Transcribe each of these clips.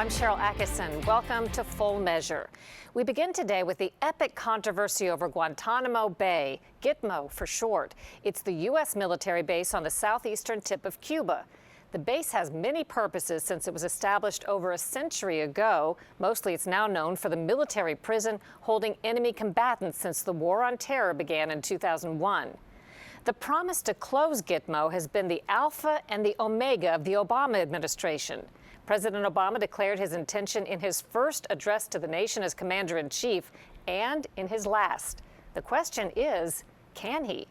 I'm Cheryl Atkinson. Welcome to Full Measure. We begin today with the epic controversy over Guantanamo Bay, Gitmo for short. It's the U.S. military base on the southeastern tip of Cuba. The base has many purposes since it was established over a century ago. Mostly it's now known for the military prison holding enemy combatants since the War on Terror began in 2001. The promise to close Gitmo has been the alpha and the omega of the Obama administration. President Obama declared his intention in his first address to the nation as commander-in-chief and in his last. The question is, can he?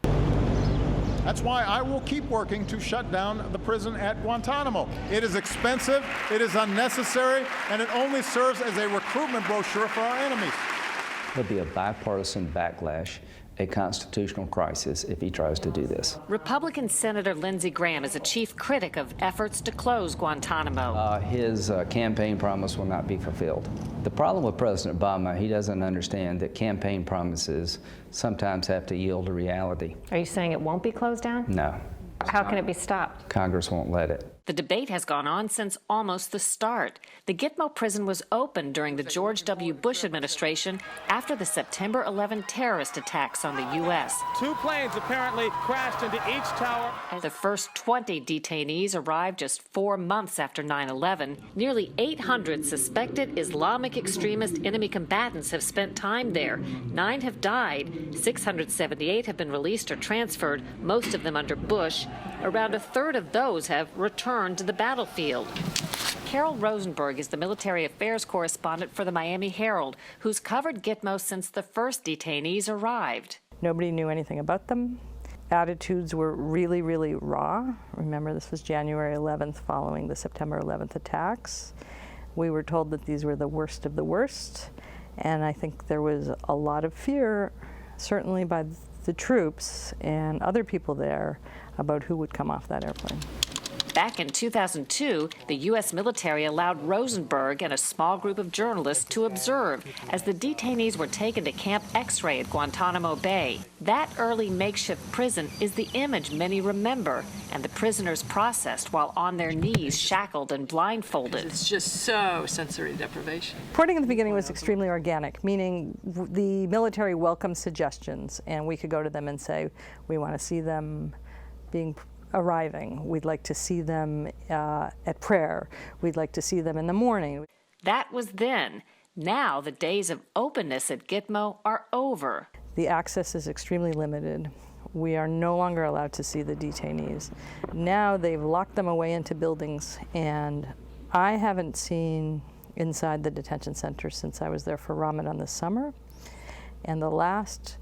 That's why I will keep working to shut down the prison at Guantanamo. It is expensive, it is unnecessary, and it only serves as a recruitment brochure for our enemies. There'll be a bipartisan backlash, a constitutional crisis if he tries to do this. Republican Senator Lindsey Graham is a chief critic of efforts to close Guantanamo. His campaign promise will not be fulfilled. The problem with President Obama, he doesn't understand that campaign promises sometimes have to yield to reality. Are you saying it won't be closed down? No. How can it be stopped? Congress won't let it. The debate has gone on since almost the start. The Gitmo prison was opened during the George W. Bush administration after the September 11 terrorist attacks on the U.S. Two planes apparently crashed into each tower. The first 20 detainees arrived just 4 months after 9/11. Nearly 800 suspected Islamic extremist enemy combatants have spent time there. 9 have died. 678 have been released or transferred, most of them under Bush. Around a third of those have returned to the battlefield. Carol Rosenberg is the military affairs correspondent for the Miami Herald, who's covered Gitmo since the first detainees arrived. Nobody knew anything about them. Attitudes were really, really raw. Remember, this was January 11th following the September 11th attacks. We were told that these were the worst of the worst, and I think there was a lot of fear, certainly by the troops and other people there, about who would come off that airplane. Back in 2002, the U.S. military allowed Rosenberg and a small group of journalists to observe as the detainees were taken to Camp X-Ray at Guantanamo Bay. That early makeshift prison is the image many remember, and the prisoners processed while on their knees, shackled and blindfolded. It's just so sensory deprivation. Reporting at the beginning was extremely organic, meaning the military welcomed suggestions, and we could go to them and say, we want to see them arriving. We'd like to see them at prayer. We'd like to see them in the morning. That was then. Now the days of openness at Gitmo are over. The access is extremely limited. We are no longer allowed to see the detainees. Now they've locked them away into buildings, and I haven't seen inside the detention center since I was there for Ramadan this summer. And the last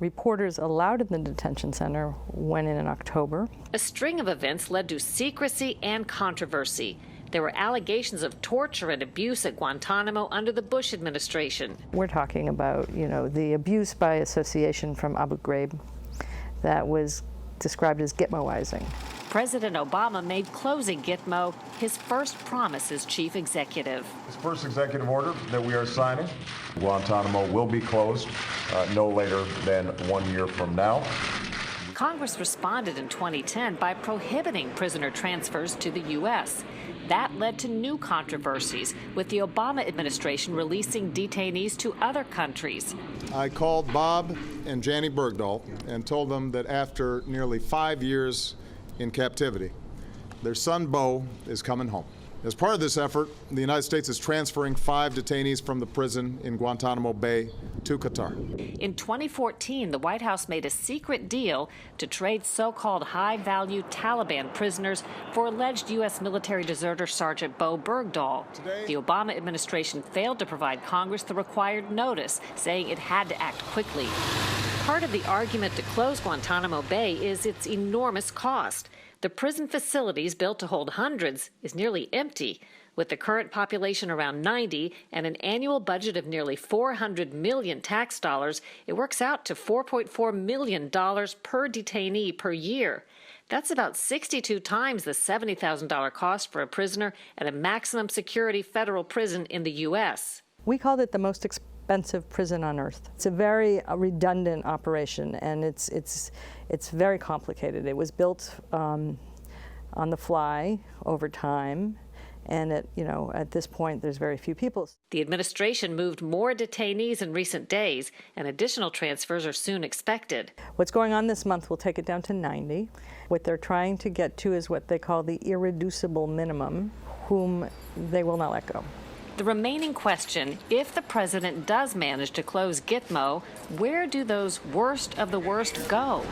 reporters allowed in the detention center went in October. A string of events led to secrecy and controversy. There were allegations of torture and abuse at Guantanamo under the Bush administration. We're talking about, the abuse by association from Abu Ghraib that was described as Gitmoizing. President Obama made closing Gitmo his first promise as chief executive. His first executive order that we are signing, Guantanamo will be closed no later than 1 year from now. Congress responded in 2010 by prohibiting prisoner transfers to the U.S. That led to new controversies, with the Obama administration releasing detainees to other countries. I called Bob and Janie Bergdahl and told them that after nearly 5 years in captivity, their son Bo is coming home. As part of this effort, the United States is transferring 5 detainees from the prison in Guantanamo Bay to Qatar. In 2014, the White House made a secret deal to trade so-called high-value Taliban prisoners for alleged U.S. military deserter Sergeant Bo Bergdahl. The Obama administration failed to provide Congress the required notice, saying it had to act quickly. Part of the argument to close Guantanamo Bay is its enormous cost. The prison facilities built to hold hundreds is nearly empty. With the current population around 90 and an annual budget of nearly $400 million tax dollars, it works out to $4.4 million per detainee per year. That's about 62 times the $70,000 cost for a prisoner at a maximum security federal prison in the U.S. We called it the most expensive prison on earth. It's a very redundant operation, and it's very complicated. It was built on the fly over time, And at this point, there's very few people. The administration moved more detainees in recent days, and additional transfers are soon expected. What's going on this month will take it down to 90. What they're trying to get to is what they call the irreducible minimum, whom they will not let go. The remaining question, if the president does manage to close Gitmo, where do those worst of the worst go?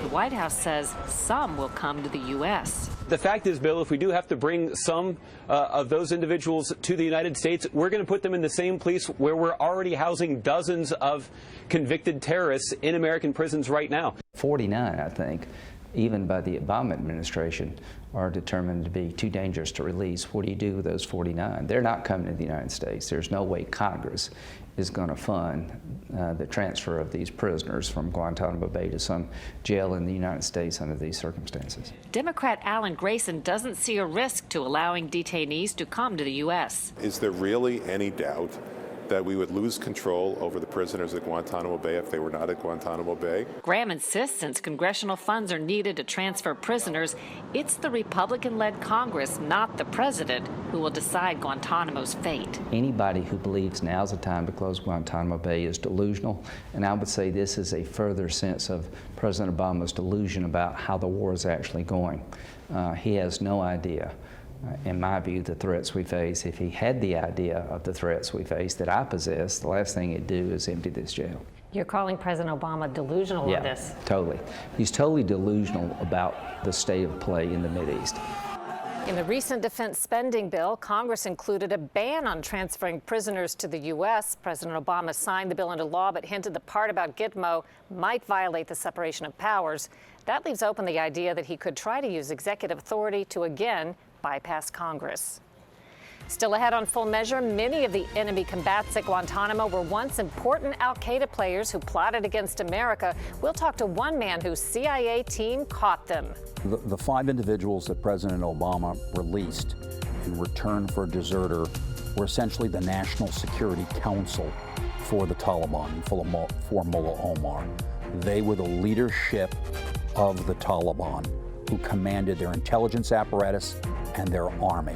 The White House says some will come to the U.S. The fact is, Bill, if we do have to bring some of those individuals to the United States, we're going to put them in the same place where we're already housing dozens of convicted terrorists in American prisons right now. 49, I think, even by the Obama administration, are determined to be too dangerous to release. What do you do with those 49? They're not coming to the United States. There's no way Congress is going to fund the transfer of these prisoners from Guantanamo Bay to some jail in the United States under these circumstances. Democrat Alan Grayson doesn't see a risk to allowing detainees to come to the U.S. Is there really any doubt that we would lose control over the prisoners at Guantanamo Bay if they were not at Guantanamo Bay? Graham insists since congressional funds are needed to transfer prisoners, it's the Republican-led Congress, not the president, who will decide Guantanamo's fate. Anybody who believes now's the time to close Guantanamo Bay is delusional, and I would say this is a further sense of President Obama's delusion about how the war is actually going. He has no idea. In my view, the threats we face, if he had the idea of the threats we face that I possess, the last thing he'd do is empty this jail. You're calling President Obama delusional yeah, on this? Totally. He's totally delusional about the state of play in the Mideast. In the recent defense spending bill, Congress included a ban on transferring prisoners to the U.S. President Obama signed the bill into law, but hinted the part about Gitmo might violate the separation of powers. That leaves open the idea that he could try to use executive authority to again bypass Congress. Still ahead on Full Measure, many of the enemy combatants at Guantanamo were once important al-Qaeda players who plotted against America. We'll talk to one man whose CIA team caught them. The 5 individuals that President Obama released in return for a deserter were essentially the National Security Council for the Taliban, for Mullah Omar. They were the leadership of the Taliban, who commanded their intelligence apparatus and their army.